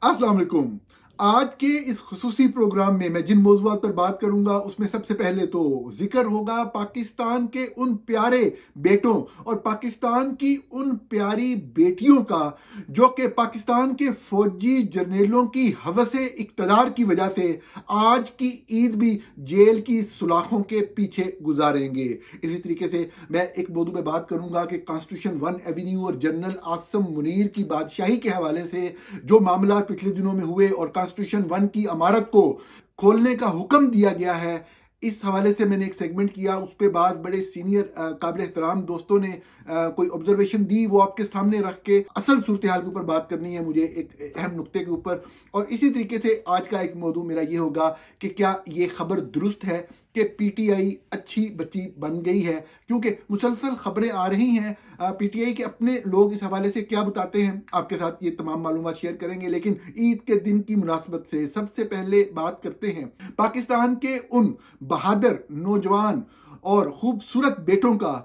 अस्सलाम वालेकुम। आज के इस खुसूसी प्रोग्राम में मैं जिन मौज़ूआत पर बात करूंगा उसमें सबसे पहले तो जिक्र होगा पाकिस्तान के उन प्यारे बेटों और पाकिस्तान की उन प्यारी बेटियों का जो कि पाकिस्तान के फौजी जर्नेलों की हवसे इक़्तिदार की वजह से आज की ईद भी जेल की सुलाखों के पीछे गुजारेंगे। इसी तरीके से मैं एक मौजू पे बात करूंगा कि कॉन्स्टिट्यूशन 1 एवेन्यू और जनरल आसिम मुनीर की बादशाही के हवाले से जो मामला पिछले दिनों में हुए और कॉन्स्टिट्यूशन 1 की इमारत को खोलने का हुक्म दिया गया है, इस हवाले से मैंने एक सेगमेंट किया। उस पर बाद बड़े सीनियर काबिल एहतराम दोस्तों ने कोई ऑब्जर्वेशन दी, वो आपके सामने रख के असल सूरत हाल के ऊपर बात करनी है मुझे एक अहम नुक्ते के ऊपर। और इसी तरीके से आज का एक मौजू मेरा ये होगा कि क्या ये खबर दुरुस्त है कि पीटीआई अच्छी बच्ची बन गई है, क्योंकि मुसलसल खबरें आ रही हैं। पीटीआई के अपने लोग इस हवाले से क्या बताते हैं, आपके साथ ये तमाम मालूमात शेयर करेंगे। लेकिन ईद के दिन की मुनासबत से सबसे पहले बात करते हैं पाकिस्तान के उन बहादुर नौजवान और खूबसूरत बेटों का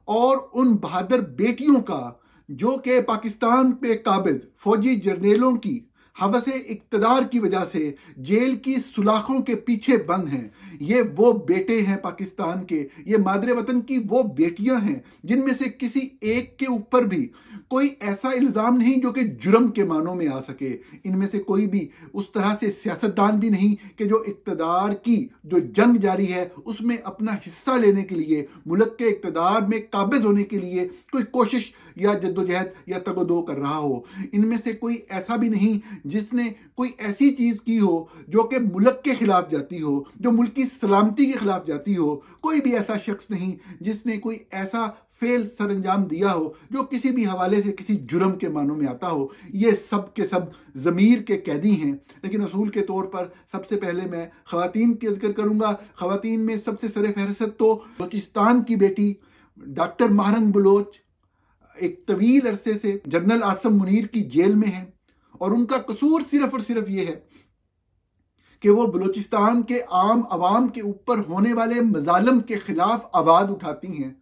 और उन बहादुर बेटियों का जो कि पाकिस्तान पे काबिज फौजी जर्नेलों की हवसे इक़्तिदार की वजह से जेल की सुलाखों के पीछे बंद हैं। ये वो बेटे हैं पाकिस्तान के, ये मादरे वतन की वो बेटियां हैं जिनमें से किसी एक के ऊपर भी कोई ऐसा इल्ज़ाम नहीं जो कि जुर्म के मानों में आ सके। इनमें से कोई भी उस तरह से सियासतदान भी नहीं कि जो इक़्तिदार की जो जंग जारी है उसमें अपना हिस्सा लेने के लिए, मुल्क के इक़्तिदार में काबिज होने के लिए कोई कोशिश या जद्दोजहद या तगोदो कर रहा हो। इनमें से कोई ऐसा भी नहीं जिसने कोई ऐसी चीज़ की हो जो कि मुल्क के खिलाफ जाती हो, जो मुल्क की सलामती के खिलाफ जाती हो। कोई भी ऐसा शख्स नहीं जिसने कोई ऐसा फेल सर अंजाम दिया हो जो किसी भी हवाले से किसी जुर्म के मानों में आता हो। ये सब के सब ज़मीर के कैदी हैं। लेकिन असूल के तौर पर सबसे पहले मैं ख़वातीन की जिक्र करूँगा। ख़वातीन में सबसे सर फहरिस्त तो बलूचिस्तान की बेटी डॉक्टर महरंग बलोच एक तवील अरसे से जनरल आसिम मुनीर की जेल में है, और उनका कसूर सिर्फ और सिर्फ ये है कि वो बलूचिस्तान के आम आवाम के ऊपर होने वाले मजालम के खिलाफ आवाज़ उठाती हैं।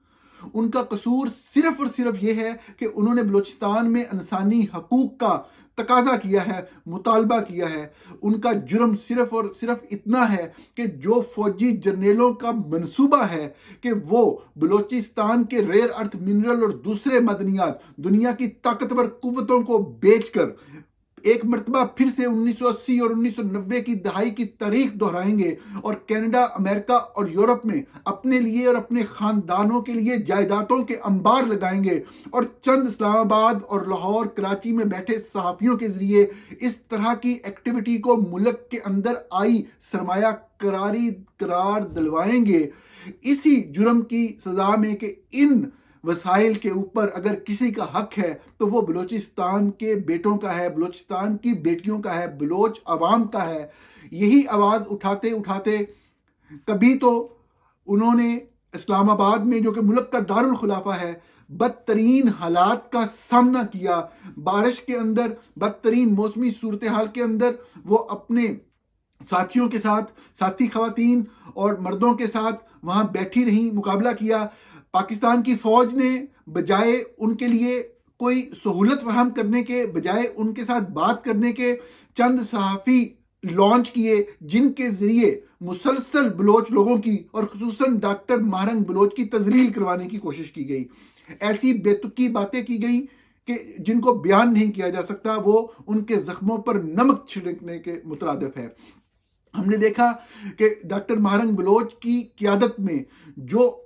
उनका कसूर सिर्फ और सिर्फ ये है कि उन्होंने बलूचिस्तान में इंसानी हकूक का तकाजा किया है, मुतालबा किया है। उनका जुर्म सिर्फ और सिर्फ इतना है कि जो फौजी जर्नेलों का मंसूबा है कि वो बलूचिस्तान के रेयर अर्थ मिनरल और दूसरे मदनियात दुनिया की ताकतवर कुव्वतों को बेचकर एक मरतबा फिर से 1980 और 1990 की दहाई की तारीख दोहराएंगे और कनाडा, अमेरिका और यूरोप में अपने लिए और अपने खानदानों के लिए जायदादों के अंबार लगाएंगे, और चंद इस्लामाबाद और लाहौर, कराची में बैठे सहाफ़ियों के जरिए इस तरह की एक्टिविटी को मुल्क के अंदर आई सरमाया करार दिलवाएंगे। इसी जुर्म की सजा में कि इन वसाइल के ऊपर अगर किसी का हक है तो वो बलूचिस्तान के बेटों का है, बलूचिस्तान की बेटियों का है, बलोच अवाम का है। यही आवाज़ उठाते उठाते कभी तो उन्होंने इस्लामाबाद में, जो कि मुल्क का दारुल खुलाफा है, बदतरीन हालात का सामना किया। बारिश के अंदर, बदतरीन मौसमी सूरत हाल के अंदर वो अपने साथियों के साथ, साथी खवातीन और मर्दों के साथ वहाँ बैठी रहीं, मुकाबला किया। पाकिस्तान की फ़ौज ने बजाय उनके लिए कोई सहूलत फराहम करने के, बजाय उनके साथ बात करने के, चंद सहाफ़ी लॉन्च किए जिनके ज़रिए मुसलसल बलोच लोगों की और खुसूसन डॉक्टर महरंग बलोच की तजलील करवाने की कोशिश की गई। ऐसी बेतुकी बातें की गई कि जिनको बयान नहीं किया जा सकता। वो उनके ज़ख्मों पर नमक छिड़कने के मुतरादिफ है। हमने देखा कि डॉक्टर महरंग बलोच की क़ियादत में जो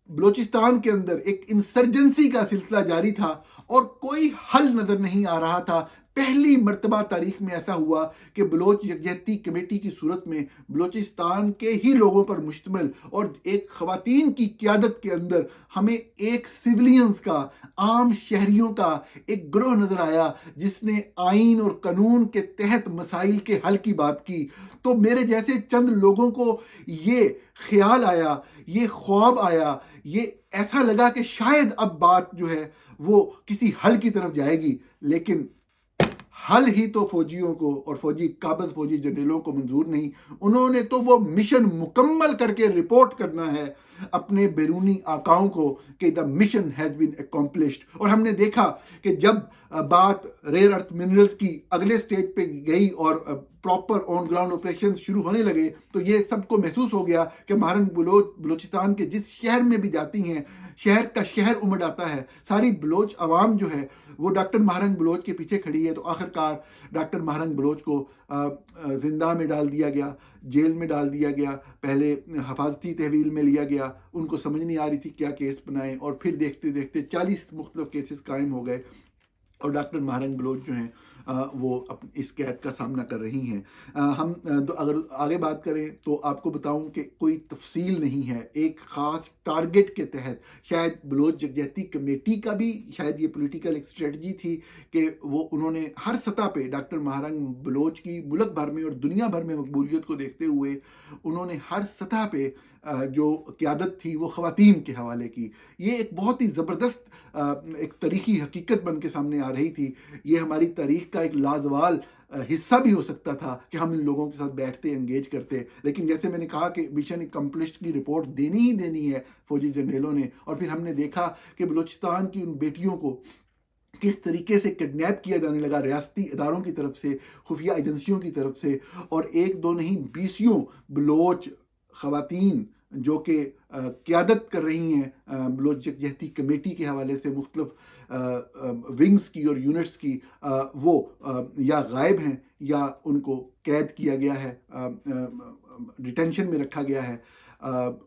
बलूचिस्तान के अंदर एक इंसर्जेंसी का सिलसिला जारी था और कोई हल नजर नहीं आ रहा था। पहली मर्तबा तारीख में ऐसा हुआ कि बलोच यकजहती कमेटी की सूरत में बलूचिस्तान के ही लोगों पर मुश्तमिल और एक खवातीन की क़ियादत के अंदर हमें एक सिविलियंस का, आम शहरियों का एक ग्रोह नजर आया जिसने आइन और कानून के तहत मसाइल के हल की बात की। तो मेरे जैसे चंद लोगों को ये ख्याल आया, ये ख्वाब आया, ये ऐसा लगा कि शायद अब बात जो है वो किसी हल की तरफ जाएगी। लेकिन हल ही तो फौजियों को और फौजी काबिज फौजी जनरलों को मंजूर नहीं। उन्होंने तो वो मिशन मुकम्मल करके रिपोर्ट करना है अपने बैरूनी आकाओं को कि the mission has been accomplished. और हमने देखा कि जब बात रेयर अर्थ मिनरल्स की अगले स्टेज पे गई और प्रॉपर ऑन ग्राउंड ऑपरेशन शुरू होने लगे, तो ये सबको महसूस हो गया कि महारंग बलोचिस्तान के जिस शहर में भी जाती हैं, शहर का शहर उमड़ आता है। सारी बलोच अवाम जो है वो डॉक्टर महारंग बलोच के पीछे खड़ी है। तो आखिरकार डॉक्टर महारंग बलोच को जिंदा में डाल दिया गया, जेल में डाल दिया गया, पहले हिफाजती तहवील में लिया गया। उनको समझ नहीं आ रही थी क्या केस बनाए, और फिर देखते देखते 40 मुख्तलिफ केसेस कायम हो गए और डॉक्टर महारंग बलोच जो हैं वो इस कैद का सामना कर रही हैं। हम अगर आगे बात करें तो आपको बताऊं कि कोई तफसील नहीं है। एक ख़ास टारगेट के तहत शायद बलोच यकजहती कमेटी का भी शायद ये पॉलिटिकल एक स्ट्रेटजी थी कि वो उन्होंने हर सतह पे डॉक्टर महारंग बलोच की मुल्क भर में और दुनिया भर में मकबूलियत को देखते हुए उन्होंने हर सतह पे जो क़यादत थी वो ख़वातीन के हवाले की। ये एक बहुत ही ज़बरदस्त एक तारीखी हकीकत बन के सामने आ रही थी। ये हमारी तारीख का एक लाजवाल हिस्सा भी हो सकता था कि हम इन लोगों के साथ बैठते एंगेज करते। लेकिन जैसे मैंने कहा कि मिशन अकम्प्लिश्ड की रिपोर्ट देनी ही देनी है फौजी जनरलों ने। और फिर हमने देखा कि बलूचिस्तान की उन बेटियों को किस तरीके से किडनैप किया जाने लगा रियासती इदारों की तरफ से, खुफिया एजेंसियों की तरफ से। और एक दो नहीं 20 बलोच ख़वातीन जो कि क़यादत कर रही हैं बलोच यकजहती कमेटी के हवाले से मुख्तलिफ विंग्स की और यूनिट्स की, वो या गायब हैं या उनको कैद किया गया है, डिटेंशन में रखा गया है।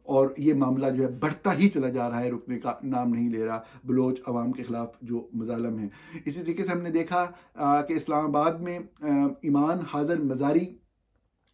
और ये मामला जो है बढ़ता ही चला जा रहा है, रुकने का नाम नहीं ले रहा बलोच अवाम के ख़िलाफ़ जो मज़ालम है। इसी तरीके से हमने देखा कि इस्लामाबाद में ईमान हाज़र मज़ारी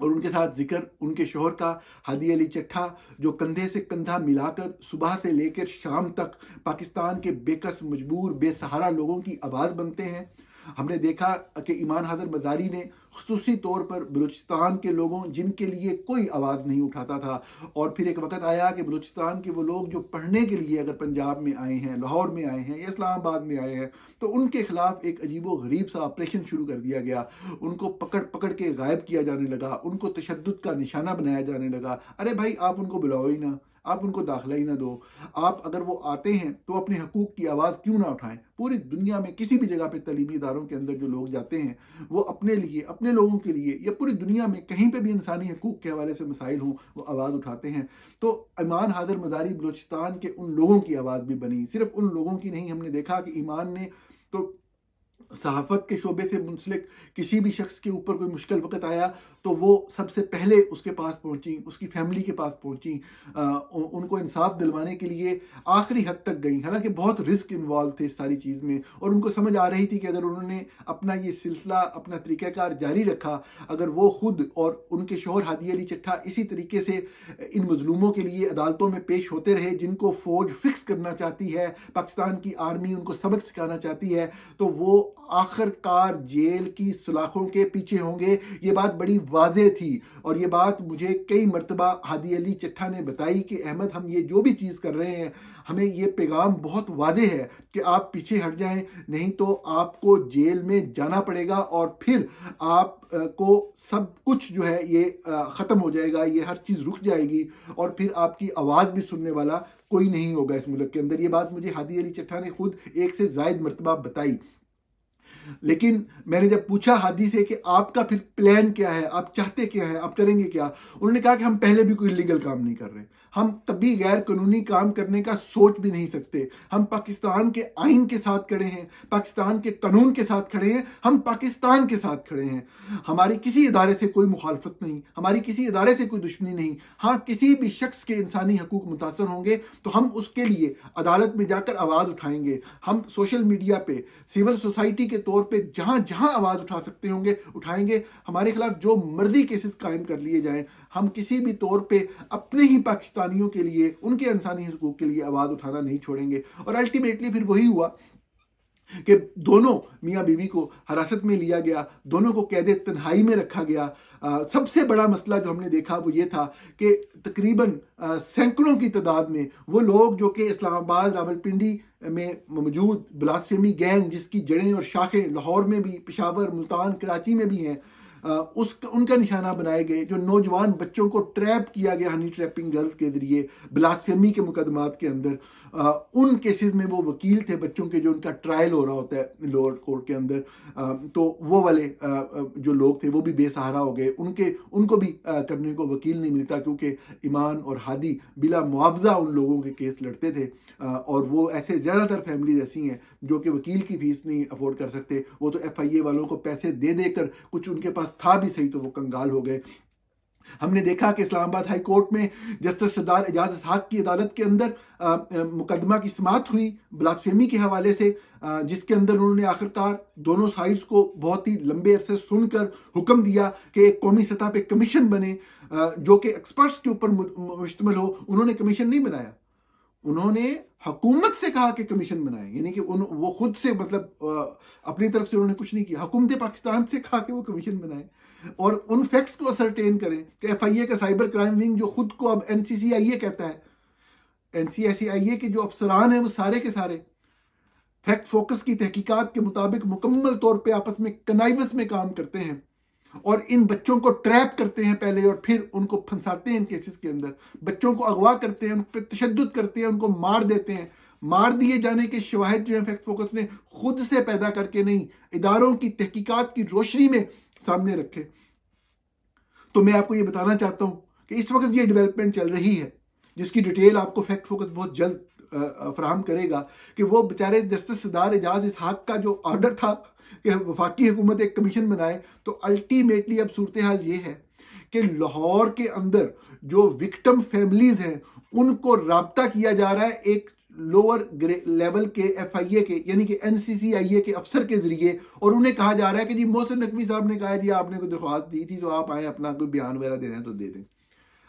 और उनके साथ जिक्र उनके शोहर का हादी अली चट्ठा, जो कंधे से कंधा मिलाकर सुबह से लेकर शाम तक पाकिस्तान के बेकस मजबूर बेसहारा लोगों की आवाज़ बनते हैं। हमने देखा कि ईमान हाज़र मज़ारी ने ख़ुसूसी तौर पर बलूचिस्तान के लोगों जिनके लिए कोई आवाज़ नहीं उठाता था, और फिर एक वक्त आया कि बलूचिस्तान के वो लोग जो पढ़ने के लिए अगर पंजाब में आए हैं, लाहौर में आए हैं या इस्लामाबाद में आए हैं, तो उनके ख़िलाफ़ एक अजीबो गरीब सा ऑपरेशन शुरू कर दिया गया। उनको पकड़ पकड़ के गायब किया जाने लगा, उनको तशद्दुद का निशाना बनाया जाने लगा। अरे भाई, आप उनको बुलाओ ही ना, आप उनको दाखिला ही ना दो। आप अगर वो आते हैं तो अपने हकूक़ की आवाज़ क्यों ना उठाएं। पूरी दुनिया में किसी भी जगह पे तलीमी इदारों के अंदर जो लोग जाते हैं वो अपने लिए, अपने लोगों के लिए, या पूरी दुनिया में कहीं पे भी इंसानी हकूक़ के हवाले से मसाइल हों वो आवाज़ उठाते हैं। तो ईमान हाज़र मज़ारी बलूचिस्तान के उन लोगों की आवाज़ भी बनी, सिर्फ उन लोगों की नहीं। हमने देखा कि ईमान ने तो सहाफ़त के शोबे से मुंसलिक किसी भी शख्स के ऊपर कोई मुश्किल वक़्त आया तो वो सबसे पहले उसके पास पहुंची, उसकी फैमिली के पास पहुंची, उनको इंसाफ दिलवाने के लिए आखिरी हद तक गई। हालांकि बहुत रिस्क इन्वॉल्व थे इस सारी चीज़ में, और उनको समझ आ रही थी कि अगर उन्होंने अपना ये सिलसिला, अपना तरीक़ाकार जारी रखा, अगर वो खुद और उनके शोहर हादी अली चट्ठा इसी तरीके से इन मजलूमों के लिए अदालतों में पेश होते रहे जिनको फ़ौज फिक्स करना चाहती है, पाकिस्तान की आर्मी उनको सबक सिखाना चाहती है, तो वो आखिरकार जेल की सलाखों के पीछे होंगे। ये बात बड़ी वाज़ेह थी, और ये बात मुझे कई मरतबा हादी अली चट्ठा ने बताई कि अहमद, हम ये जो भी चीज़ कर रहे हैं, हमें ये पैगाम बहुत वाज़ेह है कि आप पीछे हट जाएं, नहीं तो आपको जेल में जाना पड़ेगा, और फिर आप को सब कुछ जो है ये ख़त्म हो जाएगा, ये हर चीज़ रुक जाएगी, और फिर आपकी आवाज़ भी सुनने वाला कोई नहीं होगा इस मुल्क के अंदर। ये बात मुझे हादी अली चट्ठा ने खुद एक से ज़ायद मरतबा बताई। लेकिन मैंने जब पूछा हादी से कि आपका फिर प्लान क्या है, आप चाहते क्या है, आप करेंगे क्या, उन्होंने कहा कि हम पहले भी कोई इलीगल काम नहीं कर रहे, हम कभी गैर कानूनी काम करने का सोच भी नहीं सकते। हम पाकिस्तान के आइन के साथ खड़े हैं, पाकिस्तान के कानून के साथ खड़े हैं, हम पाकिस्तान के साथ खड़े हैं। हमारी किसी इदारे से कोई मुखालफत नहीं, हमारी किसी इदारे से कोई दुश्मनी नहीं। हाँ, किसी भी शख्स के इंसानी हकूक मुतासर होंगे तो हम उसके लिए अदालत में जाकर आवाज़ उठाएंगे। हम सोशल मीडिया पे, सिविल सोसाइटी के तौर पे जहां जहां आवाज़ उठा सकते होंगे उठाएंगे। हमारे खिलाफ जो मर्जी केसेस कायम कर लिए जाएं, हम किसी भी तौर पे अपने ही पाकिस्तानियों के लिए, उनके इंसानी हकूक के लिए आवाज़ उठाना नहीं छोड़ेंगे। और अल्टीमेटली फिर वही हुआ कि दोनों मियाँ बीवी को हिरासत में लिया गया, दोनों को कैद तन्हाई में रखा गया। सबसे बड़ा मसला जो हमने देखा वो ये था कि तकरीबन सैकड़ों की तादाद में वो लोग जो कि इस्लामाबाद, रावलपिंडी में मौजूद ब्लास्फेमी गैंग, जिसकी जड़ें और शाखें लाहौर में भी, पेशावर, मुल्तान, कराची में भी हैं, उनका निशाना बनाए गए। जो नौजवान बच्चों को ट्रैप किया गया हनी ट्रैपिंग गर्ल्स के जरिए ब्लास्फेमी के मुकदमात के अंदर, उन केसेस में वो वकील थे बच्चों के, जो उनका ट्रायल हो रहा होता है लोअर कोर्ट के अंदर। तो वो वाले जो लोग थे वो भी बेसहारा हो गए, उनको भी करने को वकील नहीं मिलता, क्योंकि ईमान और हादी बिला मुआवजा उन लोगों के केस लड़ते थे। और वो ऐसे ज़्यादातर फैमिलीज ऐसी हैं जो कि वकील की फीस नहीं अफोर्ड कर सकते। वो तो FIA वालों को पैसे दे देकर, कुछ उनके पास था भी सही तो वो कंगाल हो गए। हमने देखा कि इस्लामाबाद हाई कोर्ट में जस्टिस सरदार एजाज इसहाक की अदालत के अंदर मुकदमा की समाअत हुई ब्लास्फेमी के हवाले से, जिसके अंदर उन्होंने आखिरकार दोनों साइड्स को बहुत ही लंबे अरसे सुनकर हुक्म दिया कि एक कौमी सतह पे कमीशन बने जो कि एक्सपर्ट्स के ऊपर मुश्तमिल हो। उन्होंने कमीशन नहीं बनाया, उन्होंने हुकूमत से कहा कि कमीशन बनाए, यानी कि वो खुद से मतलब अपनी तरफ से उन्होंने कुछ नहीं किया। हुकूमत पाकिस्तान से कहा कि वो कमीशन बनाए और उन फैक्ट्स को असरटेन करें कि FIA का साइबर क्राइम विंग, जो खुद को अब NCCIA कहता है, NCCIA के जो अफसरान हैं वो सारे के सारे फैक्ट फोकस की तहकीकात के मुताबिक मुकम्मल तौर पे आपस में कनाइवस में काम करते हैं और इन बच्चों को ट्रैप करते हैं पहले और फिर उनको फंसाते हैं इन केसेस के अंदर। बच्चों को अगवा करते हैं, उन पर तशद्दुद करते हैं, उनको मार देते हैं। मार दिए जाने के शवाहिद जो है फैक्ट फोकस ने खुद से पैदा करके नहीं, इदारों की तहकीकात की रोशनी में सामने रखे। तो मैं आपको ये बताना चाहता हूं कि इस वक्त ये डेवलपमेंट चल रही है, जिसकी डिटेल आपको फैक्ट फोकस बहुत जल्द फराहम करेगा, कि वो बेचारे जस्टिस सरदार एजाज इसहाक का जो ऑर्डर था कि वफाकी हुकूमत एक कमीशन बनाए, तो अल्टीमेटली अब सूरत हाल ये है कि लाहौर के अंदर जो विक्टिम फैमिलीज हैं उनको राब्ता किया जा रहा है एक लोअर लेवल के FIA के, यानी कि NCCIA के अफसर के जरिए, और उन्हें कहा जा रहा है कि जी मोहसिन नकवी साहब ने कहा जी आपने कोई दरख्वास्त दी थी तो आप आए, अपना कोई बयान वगैरह दे रहे हैं तो दे दें।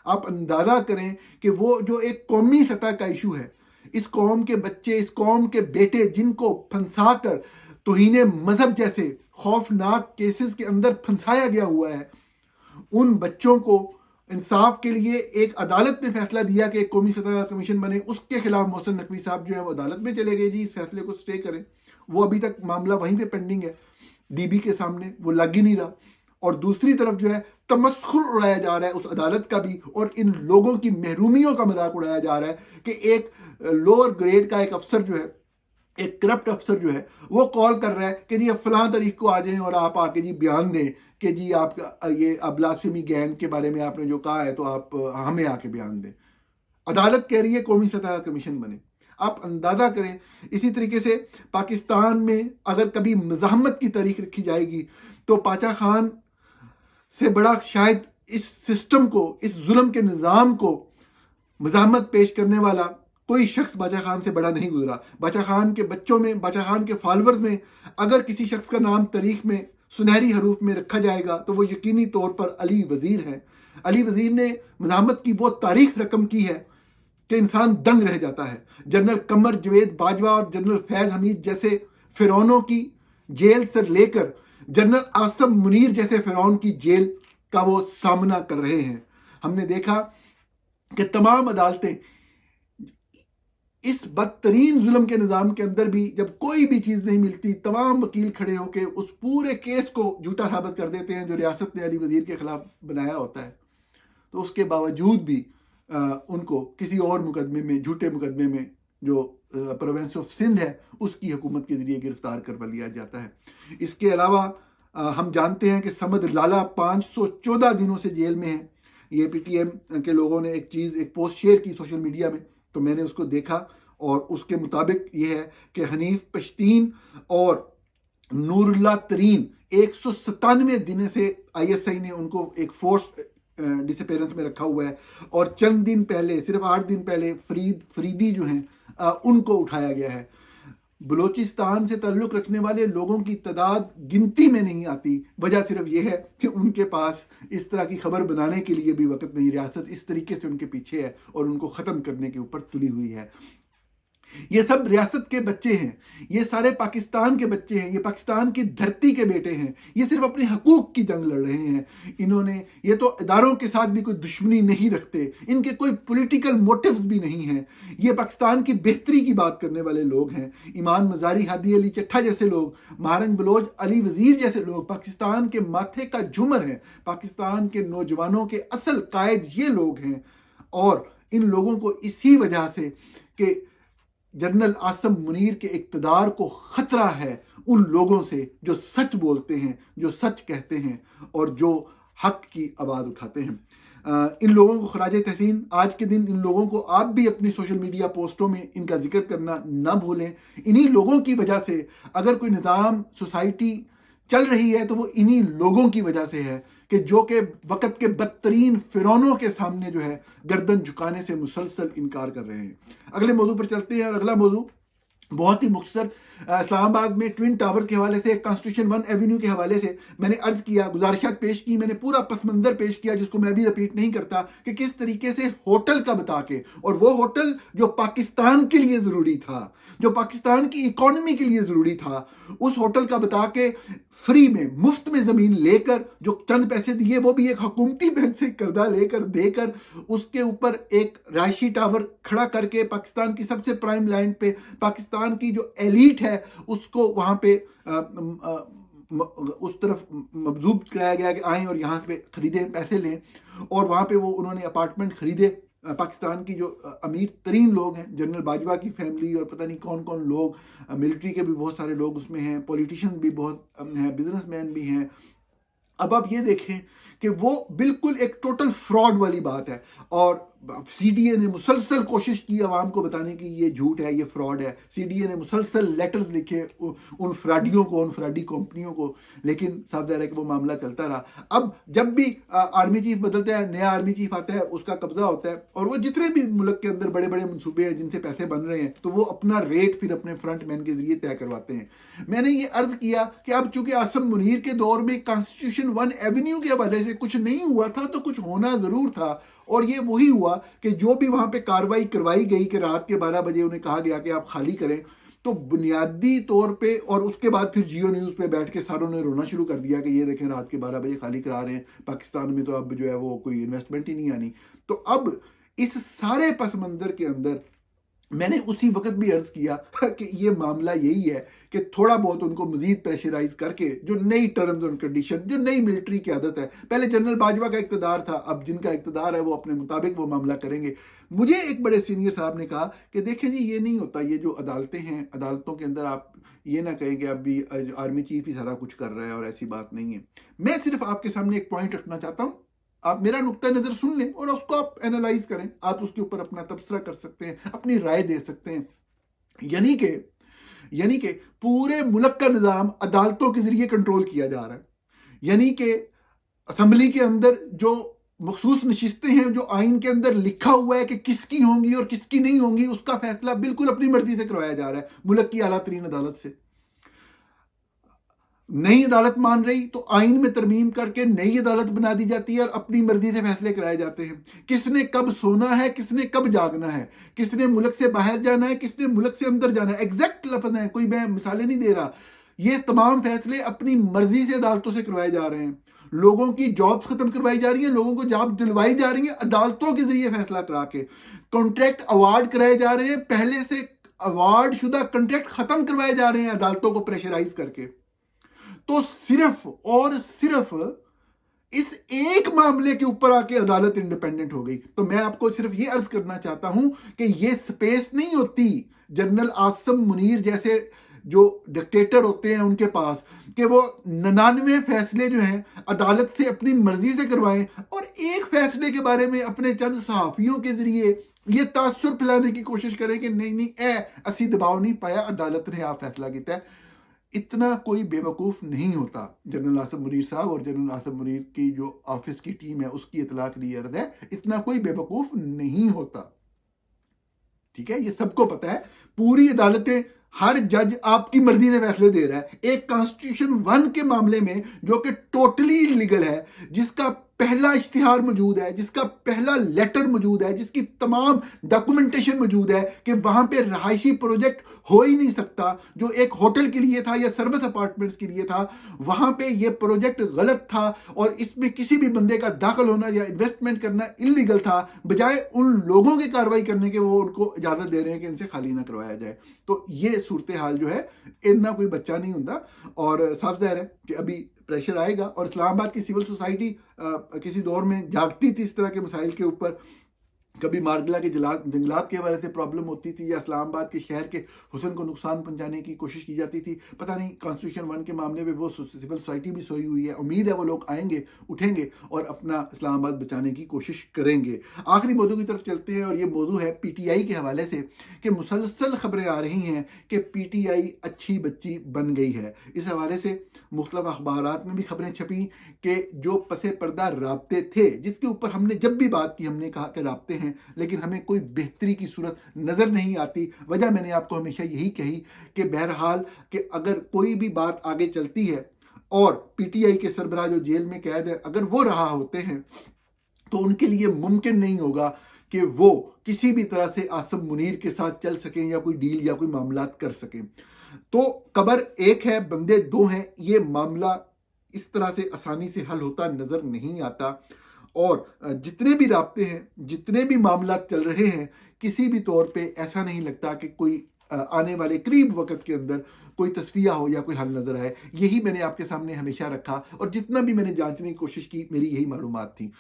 आप अंदाजा करें कि वो जो एक कौमी सतह का इशू है, इस कौम के बच्चे, इस कौम के बेटे जिनको फंसा कर तौहीन मजहब जैसे खौफनाक केसेस के अंदर फंसाया गया हुआ है, उन बच्चों को इंसाफ के लिए एक अदालत ने फैसला दिया कि एक कौमी सतह का कमीशन बने। उसके खिलाफ मोहसिन नकवी साहब जो है वो अदालत में चले गए, जी इस फैसले को स्टे करें। वो अभी तक मामला वहीं पे पेंडिंग है DB के सामने, वो लग ही नहीं रहा। और दूसरी तरफ जो है तमस्खुर उड़ाया जा रहा है उस अदालत का भी, और इन लोगों की महरूमियों का मजाक उड़ाया जा रहा है कि एक लोअर ग्रेड का एक अफसर जो है, एक करप्ट अफसर जो है, वो कॉल कर रहा है कि जी अब फलां तारीख को आ जाएं और आप आके जी बयान दें कि जी आप ये ब्लास्फेमी गैंग के बारे में आपने जो कहा है तो आप हमें आके बयान दें। अदालत कह रही है कौमी सतह का कमीशन बने। आप अंदाजा करें, इसी तरीके से पाकिस्तान में अगर कभी मज़ाहमत की तारीख रखी जाएगी तो पाचा खान से बड़ा शायद इस सिस्टम को, इस जुल्म के निज़ाम को मज़ाहमत पेश करने वाला कोई शख्स बाचा खान से बड़ा नहीं गुजरा। बाचा खान के बच्चों में, बाचा खान के फॉलोअर्स में अगर किसी शख्स का नाम तारीख में सुनहरी हरूफ में रखा जाएगा तो वो यकीनी तौर पर अली वजीर हैं। अली वजीर ने मज़ाहमत की वो तारीख रकम की है कि इंसान दंग रह जाता है। जनरल कमर जवेद बाजवा और जनरल फैज़ हमीद जैसे फ़िरौनों की जेल से लेकर जनरल आसम मुनीर जैसे फ़िरौन की जेल का वो सामना कर रहे हैं। हमने देखा कि तमाम अदालतें इस बदतरीन जुल्म के निज़ाम के अंदर भी जब कोई भी चीज़ नहीं मिलती, तमाम वकील खड़े होकर उस पूरे केस को झूठा साबित कर देते हैं जो रियासत ने अली वजीर के खिलाफ बनाया होता है। तो उसके बावजूद भी उनको किसी और मुकदमे में, झूठे मुकदमे में जो प्रोविंस ऑफ सिंध है उसकी हुकूमत के जरिए गिरफ्तार करवा लिया जाता है। इसके अलावा हम जानते हैं कि समद लाला 514 दिनों से जेल में है। ये PTM के लोगों ने एक पोस्ट शेयर की सोशल मीडिया में, तो मैंने उसको देखा और उसके मुताबिक ये है कि हनीफ पश्तीन और नूरुल्लाह तरीन 197 दिन से ISI ने उनको एक फोर्स डिसअपेरेंस में रखा हुआ है, और चंद दिन पहले, सिर्फ 8 दिन पहले फरीदी जो हैं उनको उठाया गया है। बलूचिस्तान से ताल्लुक़ रखने वाले लोगों की तादाद गिनती में नहीं आती। वजह सिर्फ यह है कि उनके पास इस तरह की खबर बनाने के लिए भी वक्त नहीं। रियासत इस तरीके से उनके पीछे है और उनको ख़त्म करने के ऊपर तुली हुई है। ये सब रियासत के बच्चे हैं, ये सारे पाकिस्तान के बच्चे हैं, ये पाकिस्तान की धरती के बेटे हैं, ये सिर्फ अपने हकूक की जंग लड़ रहे हैं। इन्होंने ये तो इदारों के साथ भी कोई दुश्मनी नहीं रखते, इनके कोई पॉलिटिकल मोटिव्स भी नहीं हैं। ये पाकिस्तान की बेहतरी की बात करने वाले लोग हैं। ईमान मजारी, हादी अली चट्ठा जैसे लोग, महारंग बलोच, अली वजीर जैसे लोग पाकिस्तान के माथे का झूमर हैं, पाकिस्तान के नौजवानों के असल कायद ये लोग हैं। और इन लोगों को इसी वजह से कि जनरल आसिम मुनीर के इक़्तिदार को खतरा है उन लोगों से जो सच बोलते हैं, जो सच कहते हैं और जो हक की आवाज़ उठाते हैं। इन लोगों को खराज तहसीन। आज के दिन इन लोगों को आप भी अपनी सोशल मीडिया पोस्टों में इनका जिक्र करना ना भूलें। इन्हीं लोगों की वजह से अगर कोई निज़ाम, सोसाइटी चल रही है तो वो इन्हीं लोगों की वजह से है कि जो कि वक़्त के बदतरीन फिरौनों के सामने जो है गर्दन झुकाने से मुसलसल इनकार कर रहे हैं। अगले मौजू पर चलते हैं और अगला मौजू बहुत ही मुख्तसर इस्लामाबाद में ट्विन टावर के हवाले से, कॉन्स्टिट्यूशन 1 एवेन्यू के हवाले से मैंने अर्ज किया, गुजारिशात पेश की, मैंने पूरा पस मंज़र पेश किया जिसको मैं भी रिपीट नहीं करता कि किस तरीके से होटल का बता के, और वो होटल जो पाकिस्तान के लिए ज़रूरी था, जो पाकिस्तान की इकॉनमी के लिए ज़रूरी था, उस होटल का बता के फ्री में, मुफ्त में ज़मीन लेकर, जो चंद पैसे दिए वो भी एक हुकूमती बैंक से कर्जा लेकर देकर, उसके ऊपर एक रायशी टावर खड़ा करके पाकिस्तान की सबसे प्राइम लैंड पे पाकिस्तान की जो एलीट है उसको वहाँ पे उस तरफ मबजूब कराया गया कि आएँ और यहाँ से खरीदें, पैसे लें। और वहाँ पे वो उन्होंने अपार्टमेंट खरीदे। पाकिस्तान की जो अमीर तरीन लोग हैं, जनरल बाजवा की फैमिली और पता नहीं कौन कौन लोग, मिलिट्री के भी बहुत सारे लोग उसमें हैं, पॉलिटिशियंस भी बहुत हैं, बिजनेसमैन भी हैं। अब आप ये देखें कि वो बिल्कुल एक टोटल फ्रॉड वाली बात है। और सीडीए ने मुसलसल कोशिश की आवाम को बताने की ये झूठ है, ये फ्रॉड है। सीडीए ने मुसलसल लेटर्स लिखे उन फ्रॉडियों को, उन फ्रॉडी कंपनियों को, लेकिन साफ ज़ाहिर है कि वो मामला चलता रहा। अब जब भी आर्मी चीफ बदलता है, नया आर्मी चीफ आता है, उसका कब्जा होता है और वो जितने भी मुल्क के अंदर बड़े बड़े मनसूबे हैं जिनसे पैसे बन रहे हैं, तो वो अपना रेट फिर अपने फ्रंट मैन के जरिए तय करवाते हैं। मैंने ये अर्ज किया कि अब चूंकि आसिम मुनीर के दौर में कॉन्स्टिट्यूशन 1 एवेन्यू के हवाले से कुछ नहीं हुआ था तो कुछ होना जरूर था। और ये वही हुआ कि जो भी वहां पे कार्रवाई करवाई गई कि रात के 12 बजे उन्हें कहा गया कि आप खाली करें, तो बुनियादी तौर पे, और उसके बाद फिर जियो न्यूज़ पे बैठ के सारों ने रोना शुरू कर दिया कि ये देखें रात के 12 बजे खाली करा रहे हैं, पाकिस्तान में तो अब जो है वो कोई इन्वेस्टमेंट ही नहीं आनी। तो अब इस सारे पस मंजर के अंदर मैंने उसी वक्त भी अर्ज किया कि ये मामला यही है कि थोड़ा बहुत उनको मजीद प्रेशराइज करके, जो नई टर्म्स एंड कंडीशन, जो नई मिलिट्री की आदत है, पहले जनरल बाजवा का इक़्तिदार था, अब जिनका इक़्तिदार है वो अपने मुताबिक वो मामला करेंगे। मुझे एक बड़े सीनियर साहब ने कहा कि देखें जी, ये नहीं होता, ये जो अदालतें हैं, अदालतों के अंदर आप ये ना कहें कि अभी आर्मी चीफ ही सारा कुछ कर रहा है, और ऐसी बात नहीं है। मैं सिर्फ आपके सामने एक पॉइंट रखना चाहता हूँ, आप मेरा नुक्ता नजर सुन लें और उसको आप एनालाइज करें, आप उसके ऊपर अपना तबसरा कर सकते हैं, अपनी राय दे सकते हैं। यानी कि पूरे मुल्क का निज़ाम अदालतों के जरिए कंट्रोल किया जा रहा है। यानी कि असम्बली के अंदर जो मखसूस नशिस्तें हैं, जो आइन के अंदर लिखा हुआ है कि किसकी होंगी और किसकी नहीं होंगी, उसका फैसला बिल्कुल अपनी मर्जी से करवाया जा रहा है मुल्क की आला तरीन अदालत से। नई अदालत मान रही तो आइन में तरमीम करके नई अदालत बना दी जाती है और अपनी मर्जी से फैसले कराए जाते हैं। किसने कब सोना है, किसने कब जागना है, किसने मुल्क से बाहर जाना है, किसने मुल्क से अंदर जाना है, एग्जैक्ट लफ्ज है, कोई मैं मिसालें नहीं दे रहा। ये तमाम फैसले अपनी मर्जी से अदालतों से करवाए जा रहे हैं। लोगों की जॉब्स खत्म करवाई जा रही है, लोगों को जॉब दिलवाई जा रही है अदालतों के जरिए फैसला करा के। कॉन्ट्रैक्ट अवार्ड कराए जा रहे हैं, पहले से अवार्ड शुदा कॉन्ट्रैक्ट खत्म करवाए जा रहे हैं अदालतों को प्रेशराइज करके। तो सिर्फ और सिर्फ इस एक मामले के ऊपर आके अदालत इंडिपेंडेंट हो गई। तो मैं आपको सिर्फ ये अर्ज करना चाहता हूं कि ये स्पेस नहीं होती जनरल आसिम मुनीर जैसे जो डिक्टेटर होते हैं उनके पास, कि वो 99 फैसले जो हैं अदालत से अपनी मर्जी से करवाएं और एक फैसले के बारे में अपने चंद सहाफियों के जरिए ये तासुर फैलाने की कोशिश करें कि नहीं नहीं असी दबाव नहीं पाया, अदालत ने आप फैसला किया है। इतना कोई बेवकूफ़ नहीं होता। जनरल आसिम मुनीर साहब और जनरल आसिम मुनीर की जो ऑफिस की टीम है उसकी इतला के लिए अर्ज है, इतना कोई बेवकूफ़ नहीं होता। ठीक है, ये सबको पता है। पूरी अदालतें, हर जज आपकी मर्जी से फैसले दे रहा है। एक कॉन्स्टिट्यूशन 1 के मामले में जो कि टोटली इलीगल है, जिसका पहला इश्तिहार मौजूद है, जिसका पहला लेटर मौजूद है, जिसकी तमाम डॉक्यूमेंटेशन मौजूद है कि वहां पे रहायशी प्रोजेक्ट हो ही नहीं सकता, जो एक होटल के लिए था या सर्विस अपार्टमेंट्स के लिए था, वहां पे ये प्रोजेक्ट गलत था और इसमें किसी भी बंदे का दाखिल होना या इन्वेस्टमेंट करना इलीगल था। बजाय उन लोगों की कार्रवाई करने के वो उनको इजाजत दे रहे हैं कि इनसे खाली ना करवाया जाए। तो ये सूरत हाल जो है, इतना कोई बच्चा नहीं होता और साफ जाहिर है कि अभी प्रेशर आएगा। और इस्लामाबाद की सिविल सोसाइटी किसी दौर में जागती थी इस तरह के मसाइल के ऊपर। कभी मारगला के जंगलात के हवाले से प्रॉब्लम होती थी या इस्लामाबाद के शहर के हुस्न को नुकसान पहुंचाने की कोशिश की जाती थी। पता नहीं कॉन्स्टिट्यूशन 1 के मामले में वो सिविल सोसाइटी भी सोई हुई है। उम्मीद है वो लोग आएंगे, उठेंगे और अपना इस्लामाबाद बचाने की कोशिश करेंगे। आखिरी मौजू की तरफ चलते हैं और ये मौजू है PTI के हवाले से कि मुसलसल खबरें आ रही हैं कि PTI अच्छी बच्ची बन गई है। इस हवाले से मुख्तलिफ अखबारात में भी खबरें छपी कि जो पसे पर्दा राब्ते थे, जिसके ऊपर हमने जब भी बात की हमने कहा कि राब्ते हैं लेकिन हमें कोई बेहतरी की सूरत नजर नहीं आती। वजह मैंने आपको हमेशा यही कही कि बहरहाल कि अगर कोई भी बात आगे चलती है और PTI के सरबराह जो जेल में कैद है, अगर वो रहा होते हैं तो उनके लिए मुमकिन नहीं होगा कि वो किसी भी तरह से आसिम मुनीर के साथ चल सकें या कोई डील या कोई मामलात कर सकें। तो कबर एक है, बंदे दो हैं। ये मामला इस तरह से आसानी से हल होता नजर नहीं आता और जितने भी राब्ते हैं, जितने भी मामला चल रहे हैं, किसी भी तौर पे ऐसा नहीं लगता कि कोई आने वाले करीब वक्त के अंदर कोई तस्फिया हो या कोई हल नजर आए। यही मैंने आपके सामने हमेशा रखा और जितना भी मैंने जांचने की कोशिश की मेरी यही मालूमात थी।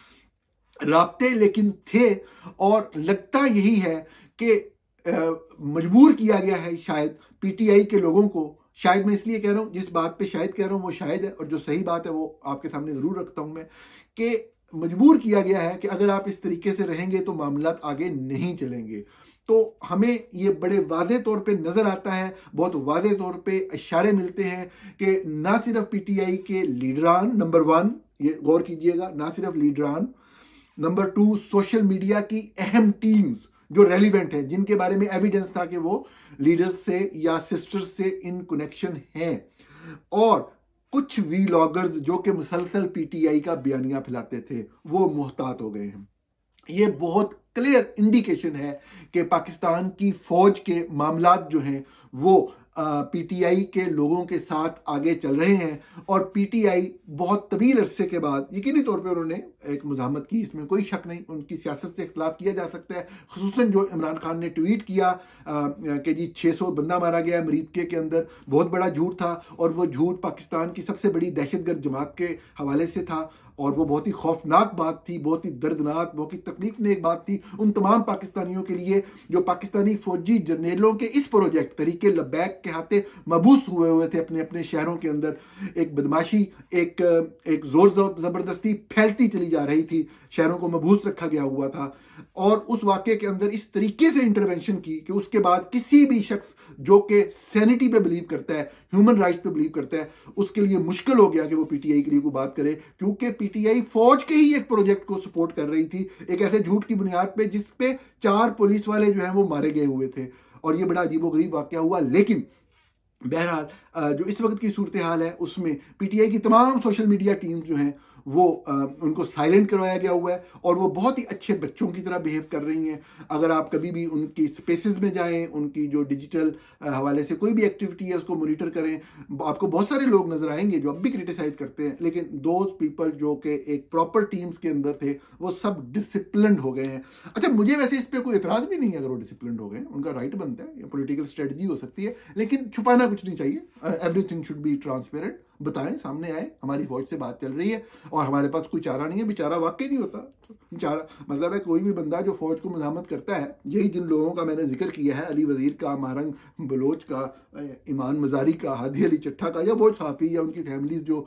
राब्ते लेकिन थे और लगता यही है कि मजबूर किया गया है शायद PTI के लोगों को। शायद मैं इसलिए कह रहा हूं, जिस बात पे शायद कह रहा हूं वो शायद है और जो सही बात है वो आपके सामने जरूर रखता हूं मैं, कि मजबूर किया गया है कि अगर आप इस तरीके से रहेंगे तो मामलात आगे नहीं चलेंगे। तो हमें ये बड़े वादे तौर पे नजर आता है, बहुत वादे तौर पे इशारे मिलते हैं कि ना सिर्फ PTI के लीडरान, नंबर 1 ये गौर कीजिएगा, ना सिर्फ लीडरान, नंबर 2 सोशल मीडिया की अहम टीम्स जो रेलिवेंट है, जिनके बारे में एविडेंस था कि वो लीडर्स से या सिस्टर्स से इन कनेक्शन हैं, और कुछ वीलॉगर्स जो कि मुसलसल PTI का बयानिया फैलाते थे, वो मुहतात हो गए हैं। ये बहुत क्लियर इंडिकेशन है कि पाकिस्तान की फौज के मामलात जो हैं वो PTI के लोगों के साथ आगे चल रहे हैं और PTI बहुत तवील अरसे के बाद यकीनी तौर पे उन्होंने एक मुज़ाहमत की, इसमें कोई शक नहीं, उनकी सियासत से इख्तलाफ किया जा सकता है। खुसूसन जो इमरान खान ने ट्वीट किया कि जी 600 बंदा मारा गया अमरीका के अंदर, बहुत बड़ा झूठ था और वो झूठ पाकिस्तान की सबसे बड़ी दहशतगर्द जमात के हवाले से था और वो बहुत ही खौफनाक बात थी, बहुत ही दर्दनाक, बहुत ही तकलीफनाक बात थी उन तमाम पाकिस्तानियों के लिए जो पाकिस्तानी फौजी जर्नेलों के इस प्रोजेक्ट तरीके लबैक के हाथे मबूस हुए थे अपने अपने शहरों के अंदर। एक बदमाशी, एक जोर जबरदस्ती फैलती चली जा रही थी, शहरों को मबूस रखा गया हुआ था और उस वाक़े के अंदर इस तरीके से इंटरवेंशन की कि उसके बाद किसी भी शख्स जो कि सैनिटी पे बिलीव करता है, ह्यूमन राइट्स पे बिलीव करता है, उसके लिए मुश्किल हो गया कि वो PTI के लिए कोई बात करे, क्योंकि PTI फौज के ही एक प्रोजेक्ट को सपोर्ट कर रही थी एक ऐसे झूठ की बुनियाद पे जिस पे 4 पुलिस वाले जो हैं वो मारे गए हुए थे और ये बड़ा अजीबोगरीब वाक़या हुआ। लेकिन बहरहाल जो इस वक्त की सूरत हाल है उसमें PTI की तमाम सोशल मीडिया टीम्स जो हैं वो उनको साइलेंट करवाया गया हुआ है और वो बहुत ही अच्छे बच्चों की तरह बिहेव कर रही हैं। अगर आप कभी भी उनकी स्पेसेस में जाएं, उनकी जो डिजिटल हवाले से कोई भी एक्टिविटी है उसको मॉनिटर करें, आपको बहुत सारे लोग नजर आएंगे जो अब भी क्रिटिसाइज करते हैं, लेकिन दोज पीपल जो कि एक प्रॉपर टीम्स के अंदर थे वो सब डिसिप्लिन्ड हो गए हैं। अच्छा, मुझे वैसे इस पर कोई एतराज़ भी नहीं है अगर वो डिसिप्लिन्ड हो गए, उनका राइट बनता है, या पोलिटिकल स्ट्रेटजी हो सकती है, लेकिन छुपाना कुछ नहीं चाहिए। एवरीथिंग शुड बी ट्रांसपेरेंट, बताएं, सामने आए, हमारी फौज से बात चल रही है और हमारे पास कोई चारा नहीं है। बेचारा वाकई नहीं होता चारा, मतलब है कोई भी बंदा जो फौज को मज़ामत करता है, यही जिन लोगों का मैंने जिक्र किया है, अली वजीर का, मारंग बलोच का, ईमान मजारी का, हादी अली चट्ठा का, या बहुत साफ़ी या उनकी फैमिलीज जो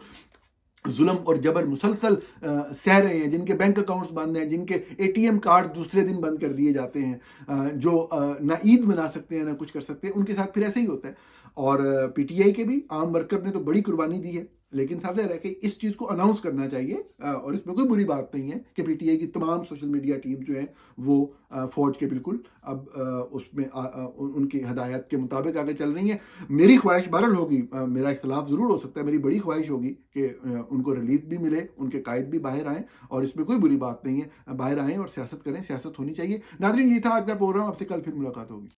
जुल्म और जबर मुसलसल सह रहे हैं, जिनके बैंक अकाउंट्स बंद हैं, जिनके ATM कार्ड दूसरे दिन बंद कर दिए जाते हैं, जो ना ईद मना सकते हैं ना कुछ कर सकते हैं, उनके साथ फिर ऐसे ही होता है। और पीटीआई के भी आम वर्कर ने तो बड़ी कुर्बानी दी है, लेकिन साफ ज़ाहिर है कि इस चीज़ को अनाउंस करना चाहिए और इसमें कोई बुरी बात नहीं है कि पीटीआई की तमाम सोशल मीडिया टीम जो है वो फ़ौज के बिल्कुल अब उसमें उनकी हदायत के मुताबिक आगे चल रही हैं। मेरी ख्वाहिश बहरहाल होगी, मेरा इख्तलाफ ज़रूर हो सकता है, मेरी बड़ी ख्वाहिश होगी कि उनको रिलीफ भी मिले, उनके कायद भी बाहर आएँ और इसमें कोई बुरी बात नहीं है। बाहर आएँ और सियासत करें, सियासत होनी चाहिए। नाज़रीन, ये था आज का प्रोग्राम, आपसे कल फिर मुलाकात होगी।